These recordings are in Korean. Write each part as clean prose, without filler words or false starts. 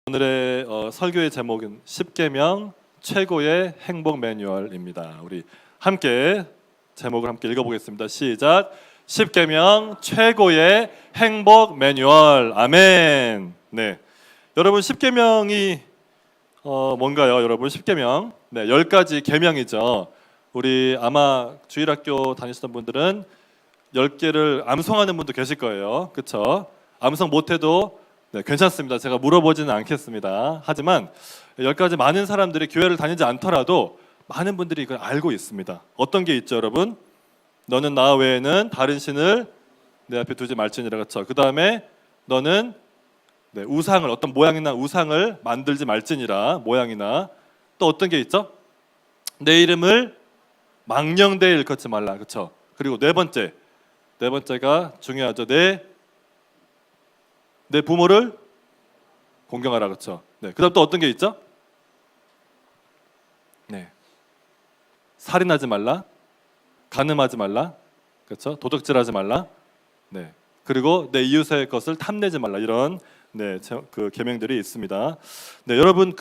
오늘의 설교의 제목은 10계명 최고의 행복 매뉴얼입니다. 우리 함께 제목을 함께 읽어보겠습니다. 시작. 10계명 최고의 행복 매뉴얼. 아멘. 네, 여러분 10계명이 뭔가요? 여러분 10계명 10가지 계명이죠. 우리 아마 주일학교 다니시던 분들은 10개를 암송하는 분도 계실 거예요. 그렇죠? 암송 못해도 괜찮습니다. 제가 물어보지는 않겠습니다. 하지만 10가지 많은 사람들이 교회를 다니지 않더라도 많은 분들이 이걸 알고 있습니다. 어떤 게 있죠, 여러분? 너는 나 외에는 다른 신을 내 앞에 두지 말지니라. 그렇죠? 그 다음에 너는 우상을, 어떤 모양이나 우상을 만들지 말지니라. 모양이나. 또 어떤 게 있죠? 내 이름을 망령되이 일컫지 말라. 그렇죠? 그리고 네 번째가 중요하죠. 내 부모를 공경하라. 그렇죠? 그다음 또 어떤 게 있죠? 살인하지 말라, 간음하지 말라, 그렇죠? 도둑질하지 말라. 그리고 내 이웃의 것을 탐내지 말라. 이런 그 계명들이 있습니다. 여러분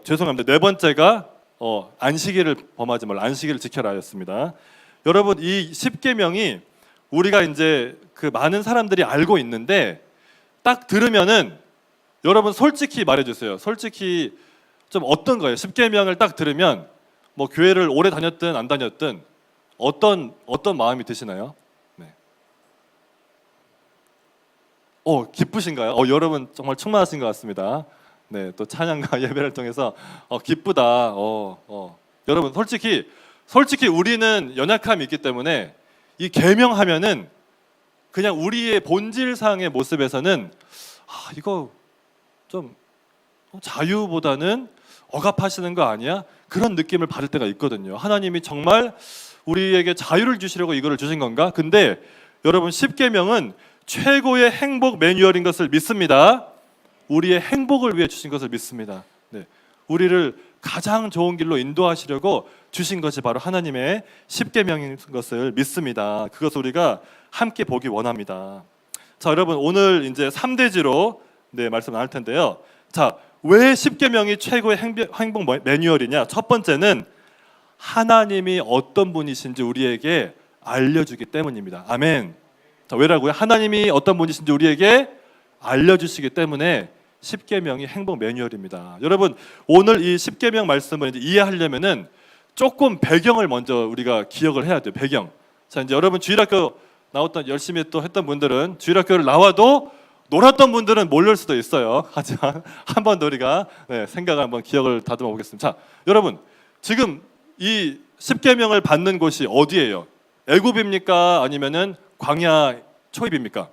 죄송합니다. 네 번째가 안식일을 범하지 말라, 안식일을 지켜라였습니다. 여러분 이 10계명이 우리가 이제 그 많은 사람들이 알고 있는데 딱 들으면은 여러분 솔직히 말해주세요. 솔직히 좀 어떤 거예요? 10계명을 딱 들으면 뭐 교회를 오래 다녔든 안 다녔든 어떤 마음이 드시나요? 기쁘신가요? 여러분 정말 충만하신 것 같습니다. 또 찬양과 예배를 통해서 기쁘다. 여러분 솔직히 우리는 연약함이 있기 때문에 이 계명하면은 그냥 우리의 본질상의 모습에서는 이거 좀 자유보다는 억압하시는 거 아니야? 그런 느낌을 받을 때가 있거든요. 하나님이 정말 우리에게 자유를 주시려고 이거를 주신 건가? 근데 여러분 10계명은 최고의 행복 매뉴얼인 것을 믿습니다. 우리의 행복을 위해 주신 것을 믿습니다. 우리를 가장 좋은 길로 인도하시려고 주신 것이 바로 하나님의 10계명인 것을 믿습니다. 그것을 우리가 함께 보기 원합니다. 자, 여러분 오늘 이제 3대지로 말씀 나눌 텐데요. 자, 왜 10계명이 최고의 행복 매뉴얼이냐? 첫 번째는 하나님이 어떤 분이신지 우리에게 알려주기 때문입니다. 아멘. 자, 왜라고요? 하나님이 어떤 분이신지 우리에게 알려주시기 때문에 10계명이 행복 매뉴얼입니다. 여러분 오늘 이 10계명 말씀을 이제 이해하려면은 조금 배경을 먼저 우리가 기억을 해야 돼요. 배경. 자, 이제 여러분 주일학교 나왔던 열심히 또 했던 분들은 주일학교를 나와도 놀았던 분들은 모를 수도 있어요. 하지만 한번 우리가 생각을 한번 기억을 다듬어 보겠습니다. 자, 여러분 지금 이 10계명을 받는 곳이 어디예요? 애굽입니까? 아니면은 광야 초입입니까?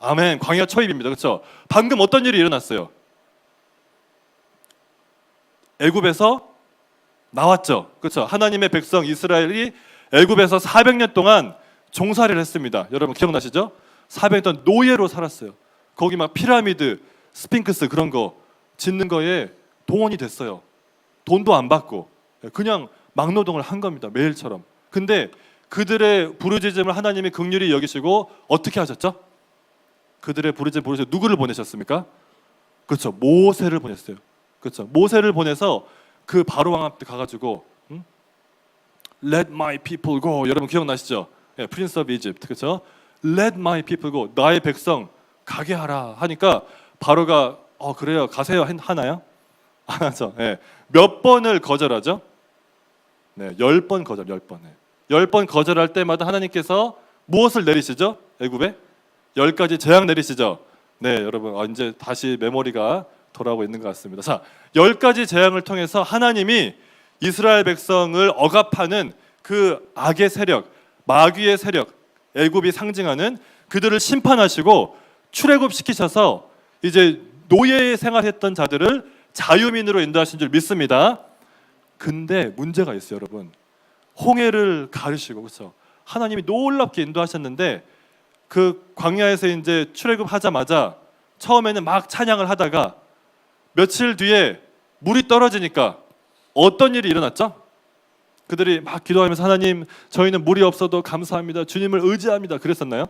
아멘. 광야 초입입니다. 그렇죠? 방금 어떤 일이 일어났어요? 애굽에서 나왔죠. 그렇죠? 하나님의 백성 이스라엘이 애굽에서 400년 동안 종살이를 했습니다. 여러분 기억나시죠? 400년 동안 노예로 살았어요. 거기 막 피라미드, 스핑크스 그런 거 짓는 거에 동원이 됐어요. 돈도 안 받고 그냥 막노동을 한 겁니다. 매일처럼. 근데 그들의 부르짖음을 하나님이 긍휼히 여기시고 어떻게 하셨죠? 그들의 부르짖음 부르셔 누구를 보내셨습니까? 그렇죠. 모세를 보냈어요. 그렇죠. 모세를 보내서 그 바로 왕 앞에 가가지고 Let my people go. 여러분 기억나시죠? Prince of Egypt. 그렇죠? Let my people go. 나의 백성 가게 하라 하니까 바로가 그래요. 가세요 하나요? 안 하죠. 몇 번을 거절하죠? 10번 거절. 10번. 10번 거절할 때마다 하나님께서 무엇을 내리시죠? 애굽에 10가지 재앙 내리시죠. 여러분 이제 다시 메모리가 돌아오고 있는 것 같습니다. 자, 10가지 재앙을 통해서 하나님이 이스라엘 백성을 억압하는 그 악의 세력, 마귀의 세력, 애굽이 상징하는 그들을 심판하시고 출애굽시키셔서 이제 노예 생활했던 자들을 자유민으로 인도하신 줄 믿습니다. 근데 문제가 있어요, 여러분. 홍해를 가르시고 그렇죠? 하나님이 놀랍게 인도하셨는데 그 광야에서 이제 출애굽하자마자 처음에는 막 찬양을 하다가 며칠 뒤에 물이 떨어지니까 어떤 일이 일어났죠? 그들이 막 기도하면서 하나님 저희는 물이 없어도 감사합니다. 주님을 의지합니다. 그랬었나요?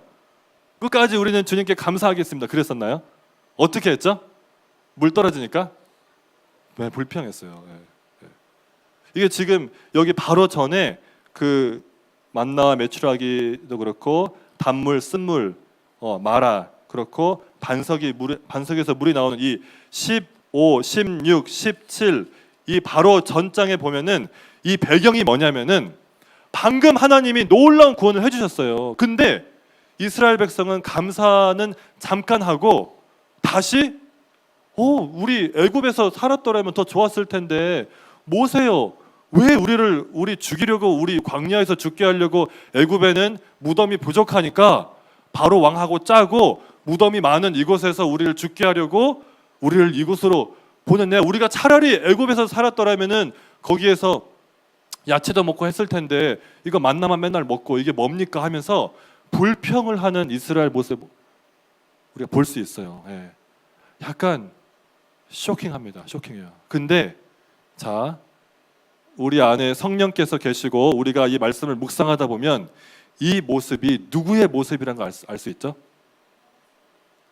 끝까지 우리는 주님께 감사하겠습니다. 그랬었나요? 어떻게 했죠? 물 떨어지니까 네, 불평했어요. 네, 네. 이게 지금 여기 바로 전에 그 만나와 메추라기도 그렇고 단물, 쓴물, 마라 그렇고 반석에서 물이 나오는 이 15, 16, 17 이 바로 전장에 보면은 이 배경이 뭐냐면은 방금 하나님이 놀라운 구원을 해주셨어요. 근데 이스라엘 백성은 감사는 잠깐 하고 다시 우리 애굽에서 살았더라면 더 좋았을 텐데 모세요, 왜 우리 죽이려고 우리 광야에서 죽게 하려고 애굽에는 무덤이 부족하니까 바로 왕하고 짜고 무덤이 많은 이곳에서 우리를 죽게 하려고 우리를 이곳으로 보냈네. 우리가 차라리 애굽에서 살았더라면은 거기에서 야채도 먹고 했을 텐데 이거 만나만 맨날 먹고 이게 뭡니까 하면서 불평을 하는 이스라엘 모습 우리가 볼 수 있어요. 예. 약간 쇼킹합니다. 쇼킹해요. 근데 자, 우리 안에 성령께서 계시고 우리가 이 말씀을 묵상하다 보면 이 모습이 누구의 모습이라는 걸 알 수 있죠?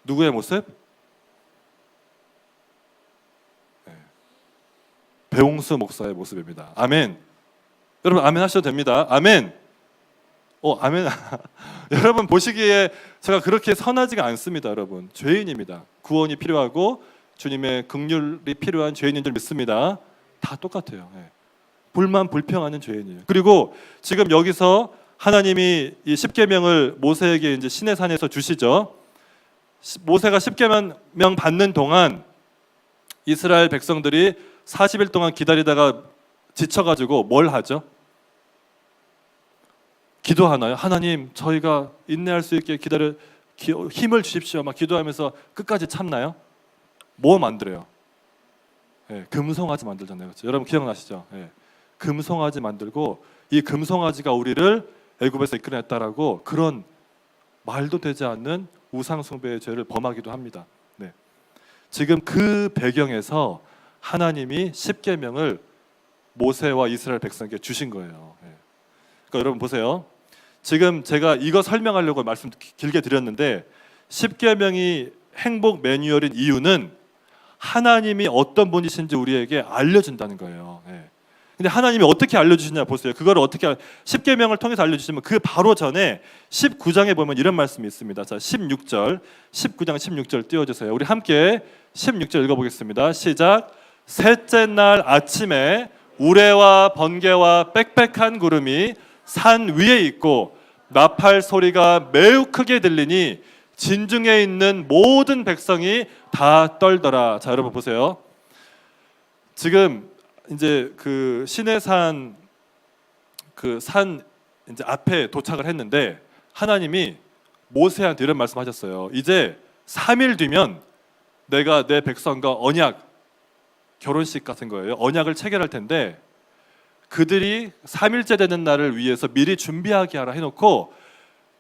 누구의 모습? 네. 배용수 목사의 모습입니다. 아멘. 여러분 아멘 하셔도 됩니다. 아멘. 아멘. 여러분 보시기에 제가 그렇게 선하지가 않습니다. 여러분 죄인입니다. 구원이 필요하고 주님의 긍휼이 필요한 죄인인 줄 믿습니다. 다 똑같아요. 네. 불평하는 죄인이에요. 그리고 지금 여기서 하나님이 이 십계명을 모세에게 이제 시내산에서 주시죠. 모세가 십계명 받는 동안 이스라엘 백성들이 40일 동안 기다리다가 지쳐가지고 뭘 하죠? 기도하나요? 하나님, 저희가 인내할 수 있게 힘을 주십시오. 막 기도하면서 끝까지 참나요? 뭐 만들어요? 네, 금송아지 만들잖아요. 그렇죠? 여러분 기억나시죠? 네. 금송아지 만들고 이 금송아지가 우리를 애굽에서 이끌어냈다라고 그런 말도 되지 않는 우상 숭배의 죄를 범하기도 합니다. 네. 지금 그 배경에서 하나님이 십계명을 모세와 이스라엘 백성에게 주신 거예요. 네. 그러니까 여러분 보세요. 지금 제가 이거 설명하려고 말씀 길게 드렸는데 십계명이 행복 매뉴얼인 이유는 하나님이 어떤 분이신지 우리에게 알려준다는 거예요. 네. 근데 하나님이 어떻게 알려주시냐 보세요. 그거를 어떻게 십계명을 통해서 알려주시면 그 바로 전에 19장에 보면 이런 말씀이 있습니다. 자, 19장 16절 띄워주세요. 우리 함께 16절 읽어보겠습니다. 시작. 셋째 날 아침에 우레와 번개와 빽빽한 구름이 산 위에 있고 나팔 소리가 매우 크게 들리니 진중에 있는 모든 백성이 다 떨더라. 자, 여러분 보세요. 지금 이제 그 시내산 그 산 이제 앞에 도착을 했는데 하나님이 모세한테 이런 말씀하셨어요. 이제 3일 뒤면 내가 내 백성과 언약 결혼식 같은 거예요. 언약을 체결할 텐데 그들이 3일째 되는 날을 위해서 미리 준비하게 하라 해놓고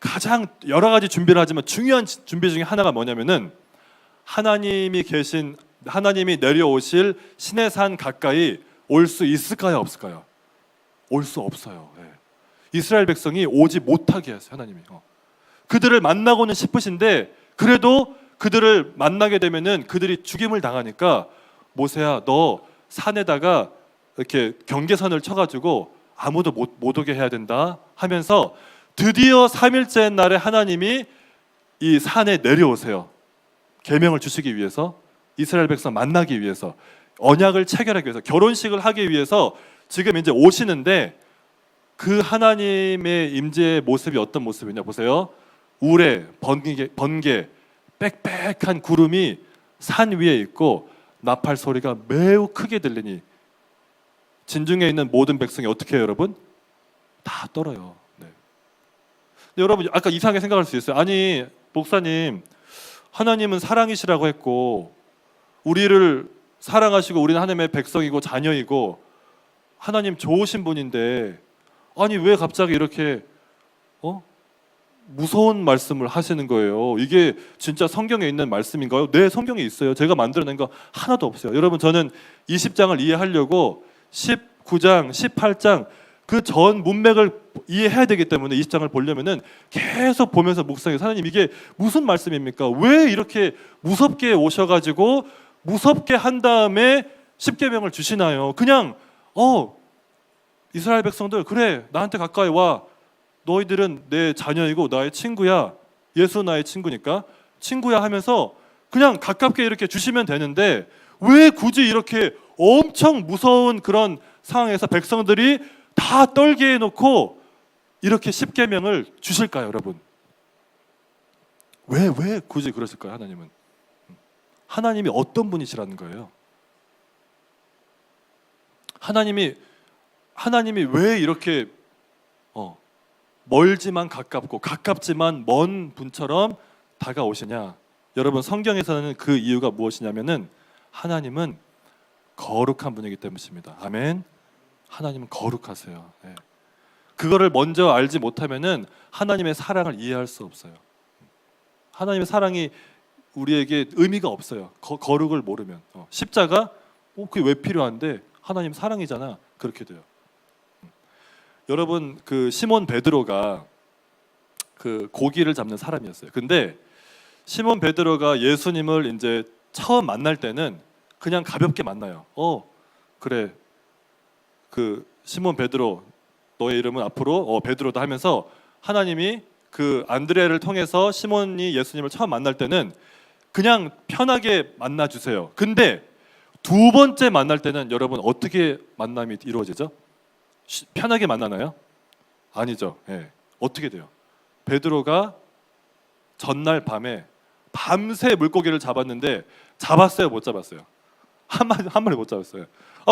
가장 여러 가지 준비를 하지만 중요한 준비 중에 하나가 뭐냐면은 하나님이 내려오실 시내산 가까이 올 수 있을까요? 없을까요? 올 수 없어요. 예. 이스라엘 백성이 오지 못하게 했어요. 하나님이. 그들을 만나고는 싶으신데 그래도 그들을 만나게 되면은 그들이 죽임을 당하니까 모세야 너 산에다가 이렇게 경계선을 쳐가지고 아무도 못 오게 해야 된다 하면서 드디어 3일째 날에 하나님이 이 산에 내려오세요. 계명을 주시기 위해서 이스라엘 백성 만나기 위해서 언약을 체결하기 위해서 결혼식을 하기 위해서 지금 이제 오시는데 그 하나님의 임재의 모습이 어떤 모습이냐 보세요. 우레, 번개, 빽빽한 구름이 산 위에 있고 나팔 소리가 매우 크게 들리니 진중에 있는 모든 백성이 어떻게 해요, 여러분? 다 떨어요. 네. 근데 여러분 아까 이상하게 생각할 수 있어요. 아니 목사님, 하나님은 사랑이시라고 했고 우리를 사랑하시고 우리는 하나님의 백성이고 자녀이고 하나님 좋으신 분인데 아니 왜 갑자기 이렇게 무서운 말씀을 하시는 거예요. 이게 진짜 성경에 있는 말씀인가요? 네, 성경에 있어요. 제가 만들어낸 거 하나도 없어요. 여러분 저는 20장을 이해하려고 19장, 18장 그 전 문맥을 이해해야 되기 때문에 20장을 보려면은 계속 보면서 묵상해요. 하나님 이게 무슨 말씀입니까? 왜 이렇게 무섭게 오셔가지고 무섭게 한 다음에 십계명을 주시나요? 그냥 이스라엘 백성들 그래 나한테 가까이 와. 너희들은 내 자녀이고 나의 친구야. 예수 나의 친구니까 친구야 하면서 그냥 가깝게 이렇게 주시면 되는데 왜 굳이 이렇게 엄청 무서운 그런 상황에서 백성들이 다 떨게 해놓고 이렇게 십계명을 주실까요, 여러분? 왜 굳이 그러실까요, 하나님은? 하나님이 어떤 분이시라는 거예요? 하나님이 왜 이렇게 멀지만 가깝고 가깝지만 먼 분처럼 다가오시냐? 여러분 성경에서는 그 이유가 무엇이냐면은 하나님은 거룩한 분이기 때문입니다. 아멘. 하나님은 거룩하세요. 네. 그거를 먼저 알지 못하면은 하나님의 사랑을 이해할 수 없어요. 하나님의 사랑이 우리에게 의미가 없어요. 거룩을 모르면 십자가 그게 왜 필요한데 하나님 사랑이잖아. 그렇게 돼요. 여러분 그 시몬 베드로가 그 고기를 잡는 사람이었어요. 근데 시몬 베드로가 예수님을 이제 처음 만날 때는 그냥 가볍게 만나요. 그래 그 시몬 베드로 너의 이름은 앞으로 베드로다 하면서 하나님이 그 안드레를 통해서 시몬이 예수님을 처음 만날 때는 그냥 편하게 만나 주세요. 근데 두 번째 만날 때는 여러분 어떻게 만남이 이루어지죠? 편하게 만나나요? 아니죠. 예. 어떻게 돼요? 베드로가 전날 밤에 밤새 물고기를 잡았는데 잡았어요? 못 잡았어요? 한 마리 못 잡았어요.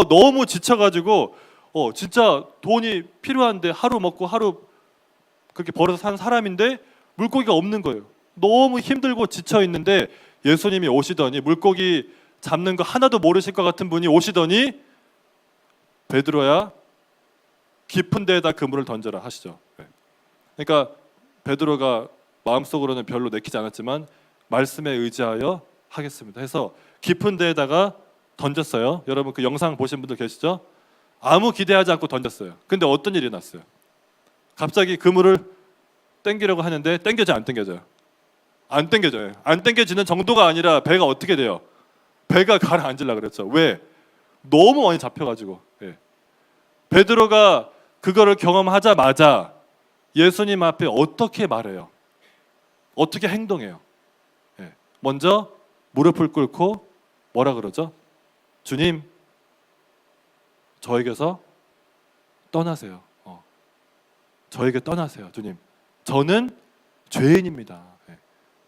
너무 지쳐가지고 진짜 돈이 필요한데 하루 먹고 하루 그렇게 벌어서 사는 사람인데 물고기가 없는 거예요. 너무 힘들고 지쳐 있는데 예수님이 오시더니 물고기 잡는 거 하나도 모르실 것 같은 분이 오시더니 베드로야 깊은 데에다 그물을 던져라 하시죠. 그러니까 베드로가 마음속으로는 별로 내키지 않았지만 말씀에 의지하여 하겠습니다 해서 깊은 데에다가 던졌어요. 여러분 그 영상 보신 분들 계시죠? 아무 기대하지 않고 던졌어요. 근데 어떤 일이 났어요? 갑자기 그물을 당기려고 하는데 당겨져요? 안 당겨져요? 안 당겨져요. 안 당겨지는 정도가 아니라 배가 어떻게 돼요? 배가 가라앉으려고 그랬죠. 왜? 너무 많이 잡혀가지고. 베드로가 그거를 경험하자마자 예수님 앞에 어떻게 말해요? 어떻게 행동해요? 먼저 무릎을 꿇고 뭐라 그러죠? 주님, 저에게서 떠나세요. 저에게 떠나세요, 주님. 저는 죄인입니다.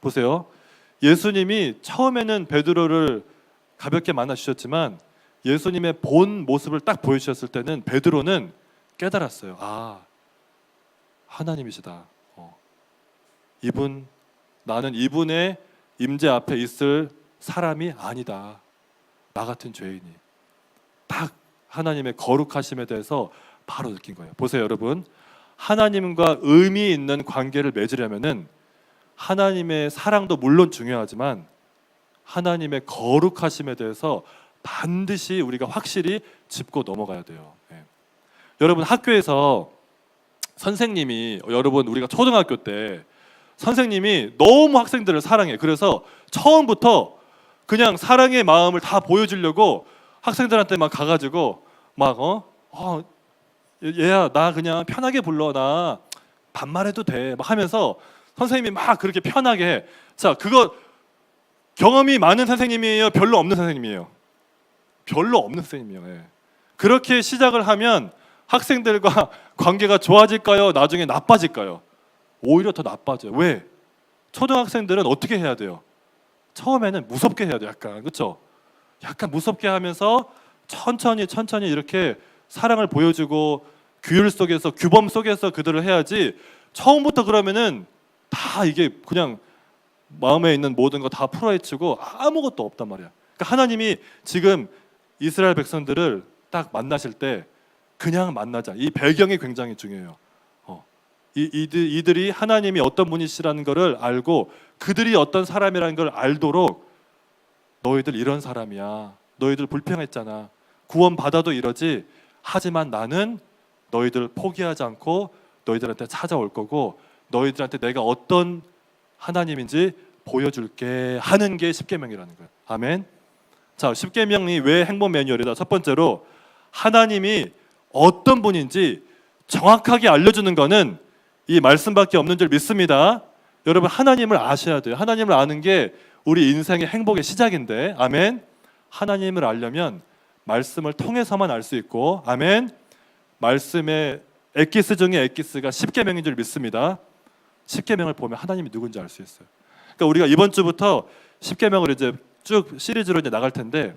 보세요. 예수님이 처음에는 베드로를 가볍게 만나 주셨지만 예수님의 본 모습을 딱 보여주셨을 때는 베드로는 깨달았어요. 하나님이시다. 나는 이분의 임재 앞에 있을 사람이 아니다. 나 같은 죄인이. 딱 하나님의 거룩하심에 대해서 바로 느낀 거예요. 보세요, 여러분. 하나님과 의미 있는 관계를 맺으려면은 하나님의 사랑도 물론 중요하지만 하나님의 거룩하심에 대해서 반드시 우리가 확실히 짚고 넘어가야 돼요. 여러분 학교에서 선생님이 여러분 우리가 초등학교 때 선생님이 너무 학생들을 사랑해. 그래서 처음부터 그냥 사랑의 마음을 다 보여주려고 학생들한테 막 가가지고 막 얘야 나 그냥 편하게 불러 나 반말해도 돼 막 하면서 선생님이 막 그렇게 편하게 해. 자 그거 경험이 많은 선생님이에요? 별로 없는 선생님이에요? 별로 없는 선생님이에요. 그렇게 시작을 하면 학생들과 관계가 좋아질까요? 나중에 나빠질까요? 오히려 더 나빠져요. 왜? 초등학생들은 어떻게 해야 돼요? 처음에는 무섭게 해야 돼요. 약간 그렇죠? 약간 무섭게 하면서 천천히 이렇게 사랑을 보여주고 규율 속에서 규범 속에서 그들을 해야지 처음부터 그러면은 다 이게 그냥 마음에 있는 모든 거 다 풀어헤치고 아무것도 없단 말이야. 그러니까 하나님이 지금 이스라엘 백성들을 딱 만나실 때 그냥 만나자. 이 배경이 굉장히 중요해요. 이들이 하나님이 어떤 분이시라는 것을 알고 그들이 어떤 사람이라는 걸 알도록 너희들 이런 사람이야. 너희들 불평했잖아. 구원 받아도 이러지. 하지만 나는 너희들 포기하지 않고 너희들한테 찾아올 거고 너희들한테 내가 어떤 하나님인지 보여줄게 하는 게 십계명이라는 거예요. 아멘. 자, 십계명이 왜 행복 매뉴얼이다? 첫 번째로 하나님이 어떤 분인지 정확하게 알려주는 거는 이 말씀밖에 없는 줄 믿습니다. 여러분, 하나님을 아셔야 돼요. 하나님을 아는 게 우리 인생의 행복의 시작인데, 아멘. 하나님을 알려면 말씀을 통해서만 알 수 있고, 아멘. 말씀의 엑기스 중에 엑기스가 십계명인 줄 믿습니다. 십계명을 보면 하나님이 누군지 알 수 있어요. 그러니까 우리가 이번 주부터 십계명을 이제 쭉 시리즈로 이제 나갈 텐데,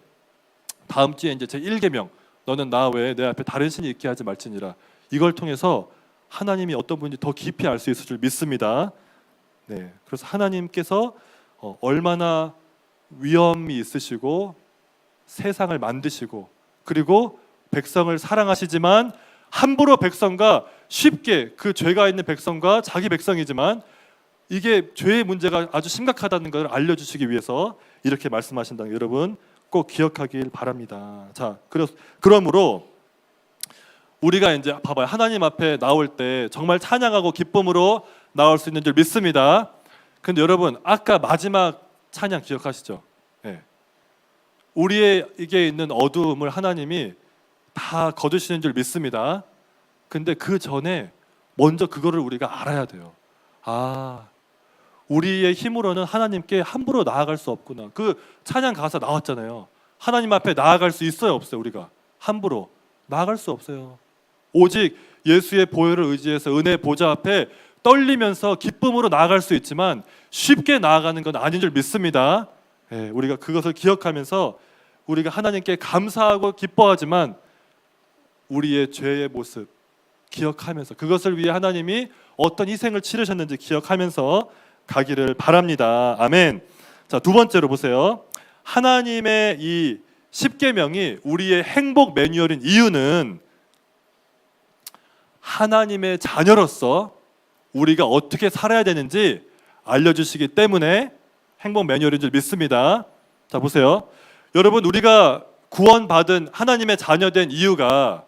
다음 주에 이제 제 1계명, 너는 나 외에 내 앞에 다른 신이 있게 하지 말지니라. 이걸 통해서 하나님이 어떤 분인지 더 깊이 알 수 있을 줄 믿습니다. 네, 그래서 하나님께서 얼마나 위엄이 있으시고 세상을 만드시고 그리고 백성을 사랑하시지만 함부로 백성과 쉽게 그 죄가 있는 백성과 자기 백성이지만 이게 죄의 문제가 아주 심각하다는 것을 알려주시기 위해서 이렇게 말씀하신다는 거 여러분 꼭 기억하길 바랍니다. 자, 그러므로 우리가 이제 봐봐요. 하나님 앞에 나올 때 정말 찬양하고 기쁨으로 나올 수 있는 줄 믿습니다. 근데 여러분 아까 마지막 찬양 기억하시죠? 네. 우리에게 있는 어두움을 하나님이 다 거두시는 줄 믿습니다. 근데 그 전에 먼저 그거를 우리가 알아야 돼요. 아, 우리의 힘으로는 하나님께 함부로 나아갈 수 없구나. 그 찬양 가사 나왔잖아요. 하나님 앞에 나아갈 수 있어요, 없어요? 우리가 함부로 나아갈 수 없어요. 오직 예수의 보혈을 의지해서 은혜 보좌 앞에 떨리면서 기쁨으로 나아갈 수 있지만 쉽게 나아가는 건 아닌 줄 믿습니다. 예, 우리가 그것을 기억하면서 우리가 하나님께 감사하고 기뻐하지만 우리의 죄의 모습 기억하면서 그것을 위해 하나님이 어떤 희생을 치르셨는지 기억하면서 가기를 바랍니다. 아멘. 자, 두 번째로 보세요. 하나님의 이 십계명이 우리의 행복 매뉴얼인 이유는 하나님의 자녀로서 우리가 어떻게 살아야 되는지 알려주시기 때문에 행복 매뉴얼인 줄 믿습니다. 자, 보세요. 여러분, 우리가 구원받은 하나님의 자녀된 이유가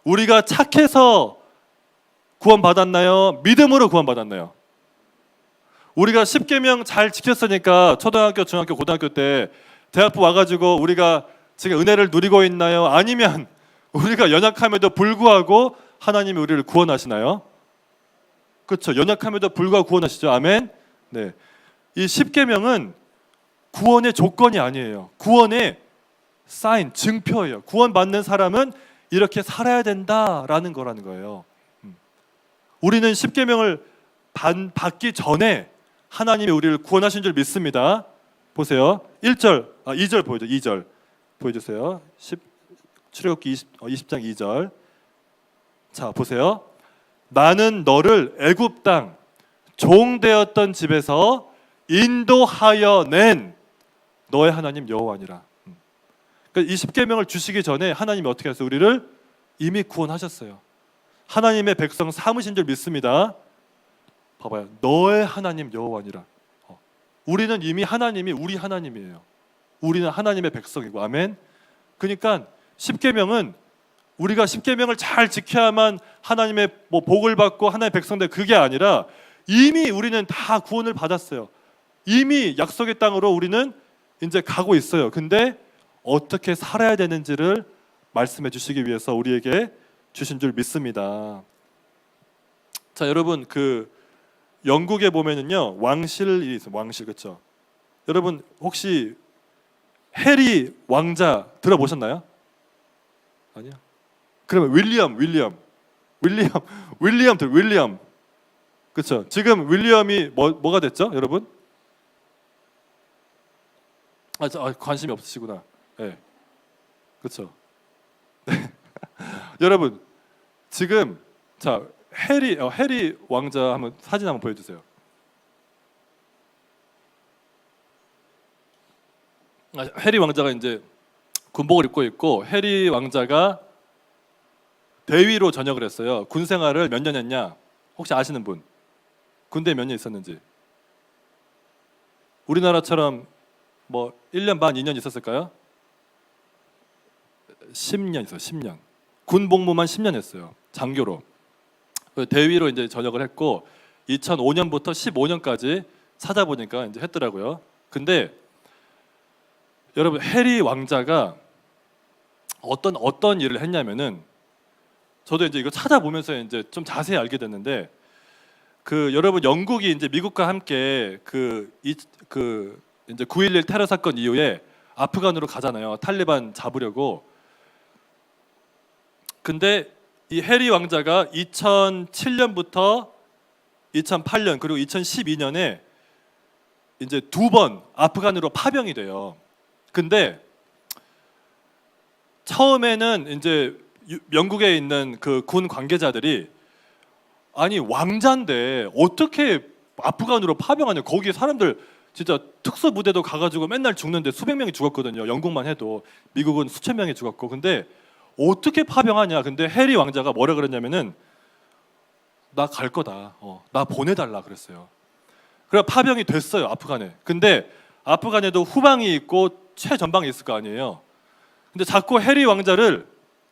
우리가 착해서 구원받았나요? 믿음으로 구원받았나요? 우리가 십계명 잘 지켰으니까 초등학교, 중학교, 고등학교 때 대학부 와가지고 우리가 지금 은혜를 누리고 있나요? 아니면 우리가 연약함에도 불구하고 하나님이 우리를 구원하시나요? 그렇죠. 연약함에도 불구하고 구원하시죠. 아멘. 네, 이 십계명은 구원의 조건이 아니에요. 구원의 사인, 증표예요. 구원받는 사람은 이렇게 살아야 된다라는 거라는 거예요. 우리는 십계명을 받기 전에 하나님이 우리를 구원하신 줄 믿습니다. 보세요. 2절 보여줘. 2절 보여주세요. 출애굽기 20장 2절. 자, 보세요. 나는 너를 애굽 땅 종되었던 집에서 인도하여 낸 너의 하나님 여호와니라. 그러니까 이 십계명을 주시기 전에 하나님이 어떻게 하셨어요? 우리를 이미 구원하셨어요. 하나님의 백성 삼으신 줄 믿습니다. 봐봐요. 너의 하나님 여호와니라. 우리는 이미 하나님이 우리 하나님이에요. 우리는 하나님의 백성이고, 아멘. 그러니까 십계명은 우리가 십계명을 잘 지켜야만 하나님의 복을 받고 하나님의 백성들, 그게 아니라 이미 우리는 다 구원을 받았어요. 이미 약속의 땅으로 우리는 이제 가고 있어요. 근데 어떻게 살아야 되는지를 말씀해 주시기 위해서 우리에게 주신 줄 믿습니다. 자, 여러분, 그 영국에 보면은요 왕실이 있어요. 왕실, 그렇죠? 여러분 혹시 해리 왕자 들어보셨나요? 아니요. 그러면 윌리엄, 그렇죠? 지금 윌리엄이 뭐가 됐죠, 여러분? 관심이 없으시구나. 네, 그렇죠. 네. 여러분 지금 자 해리 왕자 한번 사진 한번 보여주세요. 해리 왕자가 이제 군복을 입고 있고, 해리 왕자가 대위로 전역을 했어요. 군 생활을 몇 년 했냐? 혹시 아시는 분? 군대에 몇 년 있었는지? 우리나라처럼 뭐 1년 반, 2년 있었을까요? 10년 있어요. 10년. 군 복무만 10년 했어요. 장교로. 대위로 이제 전역을 했고 2005년부터 15년까지 찾아보니까 이제 했더라고요. 근데 여러분 해리 왕자가 어떤 일을 했냐면은 저도 이제 이거 찾아보면서 이제 좀 자세히 알게 됐는데 그 여러분 영국이 이제 미국과 함께 그 이제 9.11 테러 사건 이후에 아프간으로 가잖아요. 탈리반 잡으려고. 근데 이 해리 왕자가 2007년부터 2008년 그리고 2012년에 이제 2번 아프간으로 파병이 돼요. 근데 처음에는 이제 영국에 있는 그 군 관계자들이 아니 왕자인데 어떻게 아프간으로 파병하냐. 거기 사람들 진짜 특수부대도 가가지고 맨날 죽는데 수백 명이 죽었거든요. 영국만 해도. 미국은 수천 명이 죽었고. 근데 어떻게 파병하냐. 근데 해리 왕자가 뭐라 그랬냐면은 나 갈 거다. 나 보내달라 그랬어요. 그래 파병이 됐어요. 아프간에. 근데 아프간에도 후방이 있고 최전방이 있을 거 아니에요. 근데 자꾸 해리 왕자를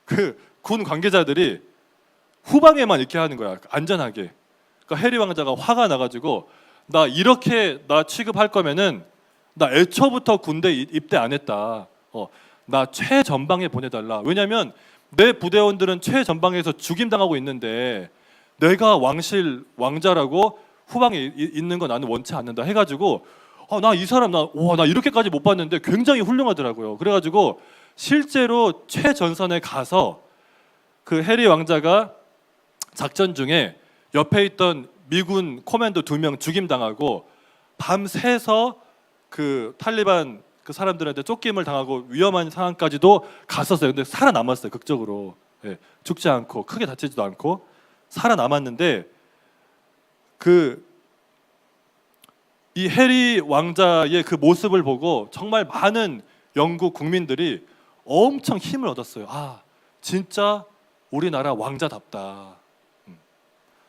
그 군 관계자들이 후방에만 있게 하는 거야. 안전하게. 그러니까 해리 왕자가 화가 나가지고 나 이렇게 나 취급할 거면은 나 애초부터 군대 입대 안 했다. 나 최전방에 보내달라. 왜냐면 내 부대원들은 최전방에서 죽임당하고 있는데 내가 왕자라고 후방에 있는 거 나는 원치 않는다 해가지고 나 이 사람 나 이렇게까지 못 봤는데 굉장히 훌륭하더라고요. 그래가지고 실제로 최전선에 가서 그 해리 왕자가 작전 중에 옆에 있던 미군 코맨도 2명 죽임당하고 밤새서 그 탈리반 그 사람들한테 쫓김을 당하고 위험한 상황까지도 갔었어요. 근데 살아남았어요. 극적으로. 예, 죽지 않고 크게 다치지도 않고 살아남았는데 그 이 해리 왕자의 그 모습을 보고 정말 많은 영국 국민들이 엄청 힘을 얻었어요. 아, 진짜 우리나라 왕자답다.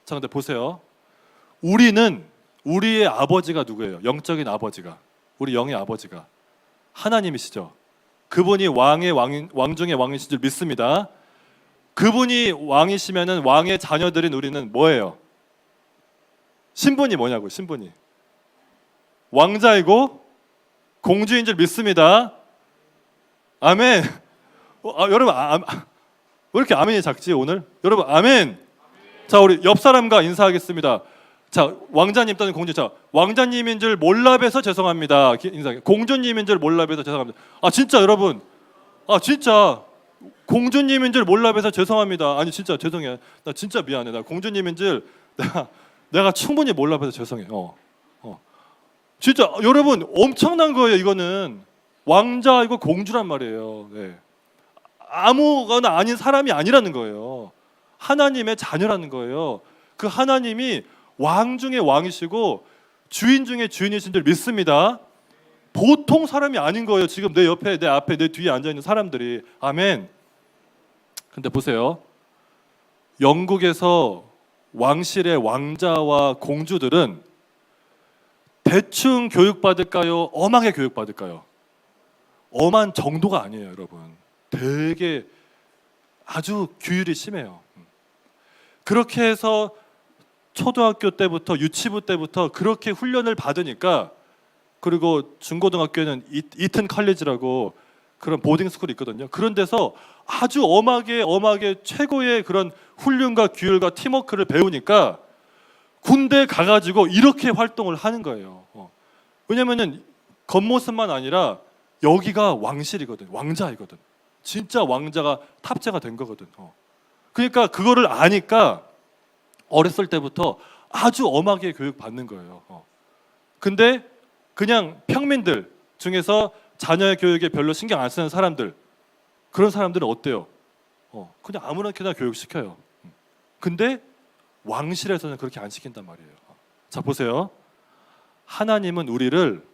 자, 근데 보세요. 우리의 아버지가 누구예요? 영적인 아버지가. 우리 영의 아버지가 하나님이시죠. 그분이 왕 중의 왕이신 줄 믿습니다. 그분이 왕이시면은 왕의 자녀들인 우리는 뭐예요? 신분이 뭐냐고. 신분이 왕자이고 공주인 줄 믿습니다. 아멘. 여러분 왜 이렇게 아멘이 작지 오늘? 여러분 아멘. 자, 우리 옆 사람과 인사하겠습니다. 자, 왕자님 또는 공주. 자, 왕자님인 줄 몰라 뵈서 죄송합니다. 인사. 공주님인 줄 몰라 뵈서 죄송합니다. 아 진짜 여러분. 아 진짜 공주님인 줄 몰라 뵈서 죄송합니다. 아니 진짜 죄송해요. 나 진짜 미안해. 나 공주님인 줄 내가 충분히 몰라 뵈서 죄송해. 진짜 여러분 엄청난 거예요. 이거는 왕자이고 공주란 말이에요. 네. 아무거나 아닌 사람이 아니라는 거예요. 하나님의 자녀라는 거예요. 그 하나님이 왕 중에 왕이시고 주인 중에 주인이신 줄 믿습니다. 보통 사람이 아닌 거예요. 지금 내 옆에, 내 앞에, 내 뒤에 앉아있는 사람들이. 아멘. 근데 보세요. 영국에서 왕실의 왕자와 공주들은 대충 교육받을까요? 엄하게 교육받을까요? 엄한 정도가 아니에요, 여러분. 되게 아주 규율이 심해요. 그렇게 해서 초등학교 때부터 유치부 때부터 그렇게 훈련을 받으니까, 그리고 중고등학교에는 이튼 컬리지라고 그런 보딩 스쿨이 있거든요. 그런 데서 아주 엄하게 최고의 그런 훈련과 규율과 팀워크를 배우니까 군대 가가지고 이렇게 활동을 하는 거예요. 왜냐면은 겉모습만 아니라 여기가 왕실이거든, 왕자이거든. 진짜 왕자가 탑재가 된 거거든. 그러니까 그거를 아니까 어렸을 때부터 아주 엄하게 교육받는 거예요. 근데 그냥 평민들 중에서 자녀의 교육에 별로 신경 안 쓰는 사람들, 그런 사람들은 어때요? 그냥 아무렇게나 교육시켜요. 근데 왕실에서는 그렇게 안 시킨단 말이에요. 자, 보세요. 하나님은 우리를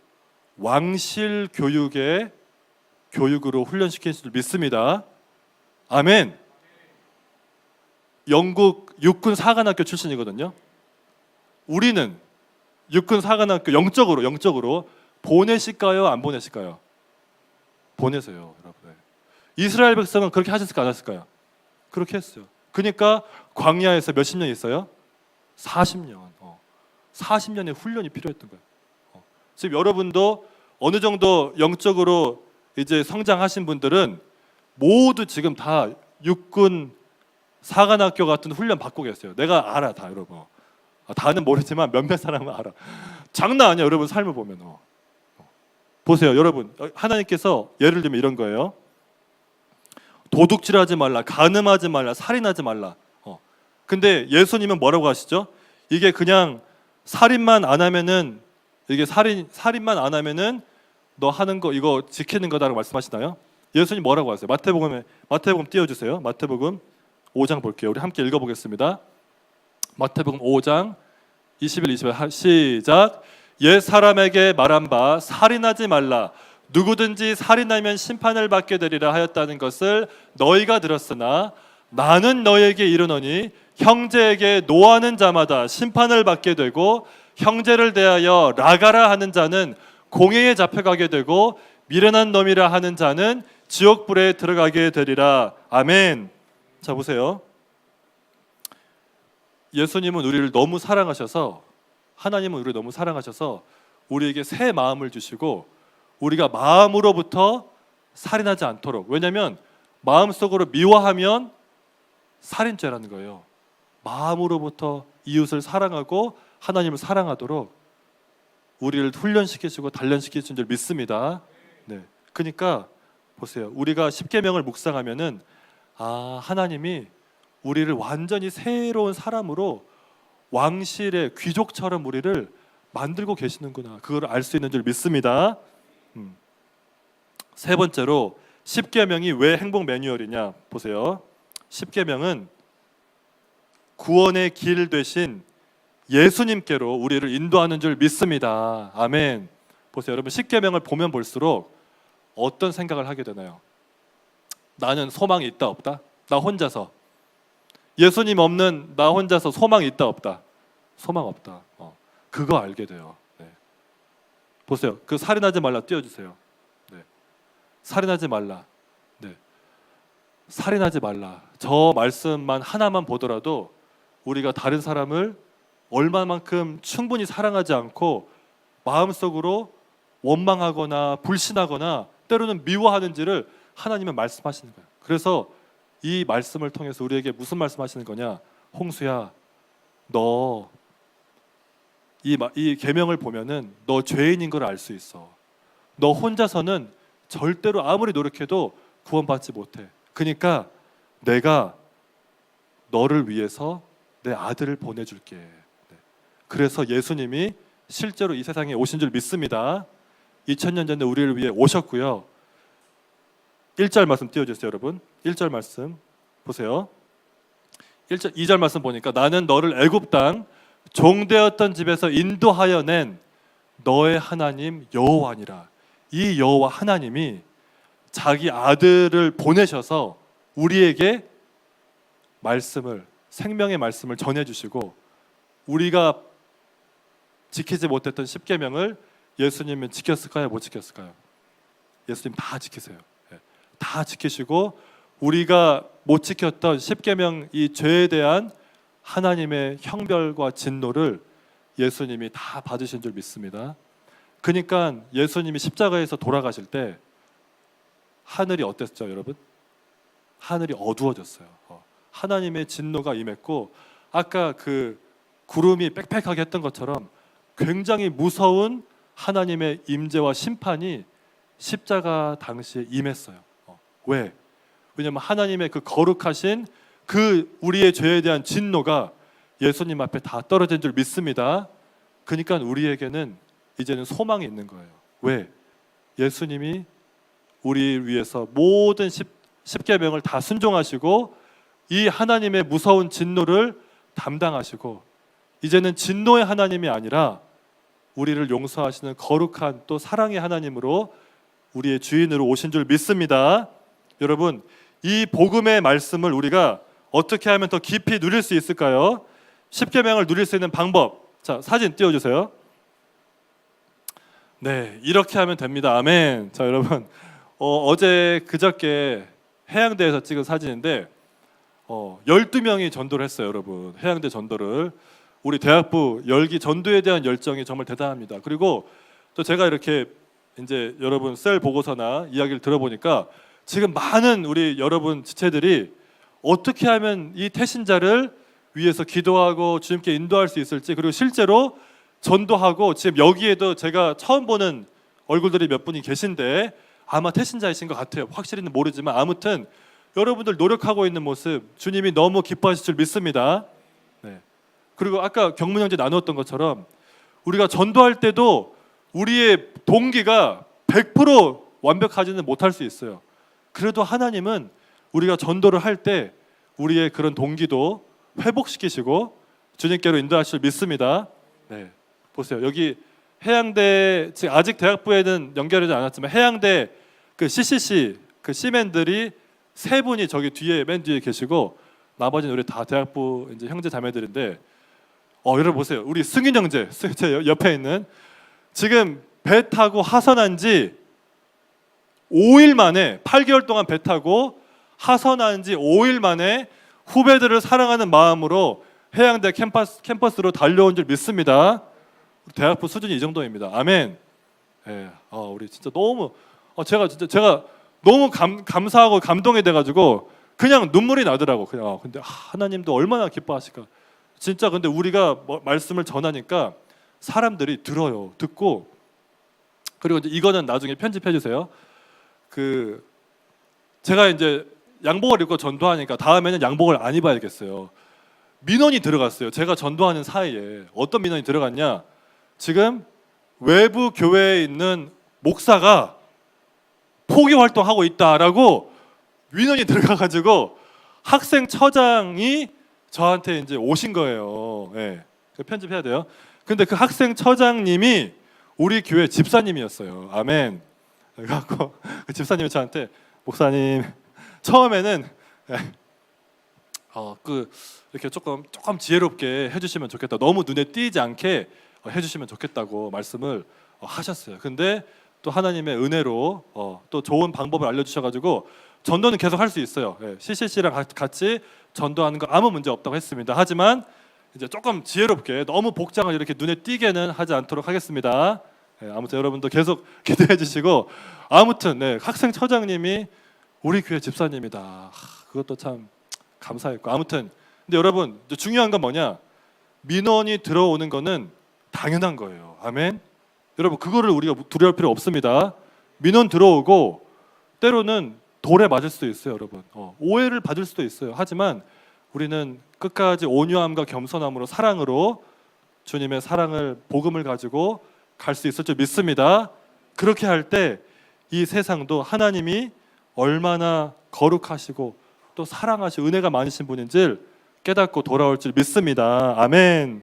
왕실 교육으로 훈련시킬 줄 믿습니다. 아멘. 영국 육군 사관학교 출신이거든요. 우리는 육군 사관학교 영적으로 보내실까요? 안 보내실까요? 보내세요, 여러분. 이스라엘 백성은 그렇게 하셨을까 안 하셨을까요? 그렇게 했어요. 그러니까 광야에서 몇십 년 있어요? 40년. 40년의 훈련이 필요했던 거예요. 지금 여러분도 어느 정도 영적으로 이제 성장하신 분들은 모두 지금 다 육군 사관학교 같은 훈련 받고 계세요. 내가 알아, 다 여러분. 다는 모르지만 몇몇 사람은 알아. 장난 아니야, 여러분. 삶을 보면. 보세요, 여러분. 하나님께서 예를 들면 이런 거예요. 도둑질하지 말라, 간음하지 말라, 살인하지 말라. 근데 예수님은 뭐라고 하시죠? 이게 그냥 살인만 안 하면은, 이게 살인만 안 하면은 너 하는 거 이거 지키는 거다라고 말씀하시나요? 예수님 뭐라고 하세요? 마태복음 띄워주세요. 마태복음 5장 볼게요. 우리 함께 읽어보겠습니다. 마태복음 5장 21, 22 시작. 옛 사람에게 말한 바 살인하지 말라, 누구든지 살인하면 심판을 받게 되리라 하였다는 것을 너희가 들었으나 나는 너희에게 이르노니 형제에게 노하는 자마다 심판을 받게 되고 형제를 대하여 나가라 하는 자는 공회에 잡혀가게 되고 미련한 놈이라 하는 자는 지옥불에 들어가게 되리라. 아멘. 자, 보세요. 예수님은 우리를 너무 사랑하셔서, 하나님은 우리를 너무 사랑하셔서 우리에게 새 마음을 주시고 우리가 마음으로부터 살인하지 않도록, 왜냐하면 마음속으로 미워하면 살인죄라는 거예요. 마음으로부터 이웃을 사랑하고 하나님을 사랑하도록 우리를 훈련시키시고 단련시키신 줄 믿습니다. 네. 그러니까 보세요. 우리가 십계명을 묵상하면은 하나님이 우리를 완전히 새로운 사람으로 왕실의 귀족처럼 우리를 만들고 계시는구나. 그걸 알 수 있는 줄 믿습니다. 세 번째로 십계명이 왜 행복 매뉴얼이냐 보세요. 십계명은 구원의 길 되신 예수님께로 우리를 인도하는 줄 믿습니다. 아멘. 보세요, 여러분. 십계명을 보면 볼수록 어떤 생각을 하게 되나요? 나는 소망이 있다 없다? 나 혼자서, 예수님 없는 나 혼자서 소망이 있다 없다? 소망 없다. 그거 알게 돼요. 네. 보세요. 그 살인하지 말라 띄워주세요. 네. 살인하지 말라. 네. 살인하지 말라. 저 말씀만 하나만 보더라도 우리가 다른 사람을 얼마만큼 충분히 사랑하지 않고 마음속으로 원망하거나 불신하거나 때로는 미워하는지를 하나님은 말씀하시는 거예요. 그래서 이 말씀을 통해서 우리에게 무슨 말씀하시는 거냐? 홍수야, 너 이 계명을 보면은 너 죄인인 걸 알 수 있어. 너 혼자서는 절대로 아무리 노력해도 구원받지 못해. 그러니까 내가 너를 위해서 내 아들을 보내줄게. 네. 그래서 예수님이 실제로 이 세상에 오신 줄 믿습니다. 2000년 전에 우리를 위해 오셨고요. 1절 말씀 띄워주세요, 여러분. 1절 말씀 보세요. 2절 말씀 보니까 나는 너를 애굽 땅 종되었던 집에서 인도하여 낸 너의 하나님 여호와니라. 이 여호와 하나님이 자기 아들을 보내셔서 우리에게 말씀을, 생명의 말씀을 전해주시고 우리가 지키지 못했던 십계명을 예수님은 지켰을까요? 못 지켰을까요? 예수님 다 지키세요. 다 지키시고 우리가 못 지켰던 십계명, 이 죄에 대한 하나님의 형벌과 진노를 예수님이 다 받으신 줄 믿습니다. 그러니까 예수님이 십자가에서 돌아가실 때 하늘이 어땠죠, 여러분? 하늘이 어두워졌어요. 하나님의 진노가 임했고 아까 그 구름이 빽빽하게 했던 것처럼 굉장히 무서운 하나님의 임재와 심판이 십자가 당시에 임했어요. 왜? 왜냐하면 하나님의 그 거룩하신 그 우리의 죄에 대한 진노가 예수님 앞에 다 떨어진 줄 믿습니다. 그러니까 우리에게는 이제는 소망이 있는 거예요. 왜? 예수님이 우리 위해서 모든 십계명을 다 순종하시고 이 하나님의 무서운 진노를 담당하시고 이제는 진노의 하나님이 아니라 우리를 용서하시는 거룩한 또 사랑의 하나님으로 우리의 주인으로 오신 줄 믿습니다. 여러분, 이 복음의 말씀을 우리가 어떻게 하면 더 깊이 누릴 수 있을까요? 십계명을 누릴 수 있는 방법. 자, 사진 띄워주세요. 네, 이렇게 하면 됩니다. 아멘. 자, 여러분, 어제 그저께 해양대에서 찍은 사진인데 12명이 전도를 했어요, 여러분. 해양대 전도를. 우리 대학부 열기 전도에 대한 열정이 정말 대단합니다. 그리고 또 제가 이렇게 이제 여러분 셀 보고서나 이야기를 들어보니까 지금 많은 우리 여러분 지체들이 어떻게 하면 이 태신자를 위해서 기도하고 주님께 인도할 수 있을지, 그리고 실제로 전도하고, 지금 여기에도 제가 처음 보는 얼굴들이 몇 분이 계신데 아마 태신자이신 것 같아요. 확실히는 모르지만 아무튼 여러분들 노력하고 있는 모습 주님이 너무 기뻐하실 줄 믿습니다. 네. 그리고 아까 경문 형제 나누었던 것처럼 우리가 전도할 때도 우리의 동기가 100% 완벽하지는 못할 수 있어요. 그래도 하나님은 우리가 전도를 할 때 우리의 그런 동기도 회복시키시고 주님께로 인도하실 줄 믿습니다. 네. 보세요. 여기 해양대, 지금 아직 대학부에는 연결되지 않았지만 해양대 그 CCC 그 C맨들이 세 분이 저기 뒤에 맨 뒤에 계시고 나머지는 우리 다 대학부 이제 형제 자매들인데, 여러분 보세요. 우리 승윤 형제, 제 옆에 있는, 지금 배 타고 하선한 지 5일 만에, 8개월 동안 배 타고 하선한 지 5일 만에 후배들을 사랑하는 마음으로 해양대 캠퍼스로 달려온 줄 믿습니다. 대학부 수준이 이 정도입니다. 아멘. 예, 우리 진짜 너무 제가 너무 감사하고 감동이 돼가지고 그냥 눈물이 나더라고. 그냥 근데 하나님도 얼마나 기뻐하실까. 진짜 근데 우리가 말씀을 전하니까 사람들이 들어요. 듣고, 그리고 이제 이거는 나중에 편집해 주세요. 그 제가 이제 양복을 입고 전도하니까 다음에는 양복을 안 입어야겠어요. 민원이 들어갔어요. 제가 전도하는 사이에 어떤 민원이 들어갔냐? 지금 외부 교회에 있는 목사가 포기 활동하고 있다라고 민원이 들어가가지고 학생 처장이 저한테 이제 오신 거예요. 예, 편집해야 돼요. 근데 그 학생 처장님이 우리 교회 집사님이었어요. 아멘. 그래갖고 그 집사님이 저한테, 목사님 처음에는 이렇게 조금 지혜롭게 해주시면 좋겠다. 너무 눈에 띄지 않게 해주시면 좋겠다고 말씀을 하셨어요. 근데 또 하나님의 은혜로 또 좋은 방법을 알려주셔가지고 전도는 계속 할 수 있어요. CCC랑 같이 전도하는 거 아무 문제 없다고 했습니다. 하지만 이제 조금 지혜롭게 너무 복장을 이렇게 눈에 띄게는 하지 않도록 하겠습니다. 아무튼 여러분도 계속 기도해 주시고, 아무튼 학생 처장님이 우리 교회 집사님이다. 그것도 참 감사했고, 아무튼 근데 여러분 중요한 건 뭐냐? 민원이 들어오는 거는 당연한 거예요. 아멘. 여러분 그거를 우리가 두려울 필요 없습니다. 민원 들어오고 때로는 돌에 맞을 수도 있어요. 여러분 오해를 받을 수도 있어요. 하지만 우리는 끝까지 온유함과 겸손함으로, 사랑으로 주님의 사랑을, 복음을 가지고 갈 수 있을 줄 믿습니다. 그렇게 할 때 이 세상도 하나님이 얼마나 거룩하시고 또 사랑하시고 은혜가 많으신 분인지를 깨닫고 돌아올 줄 믿습니다. 아멘.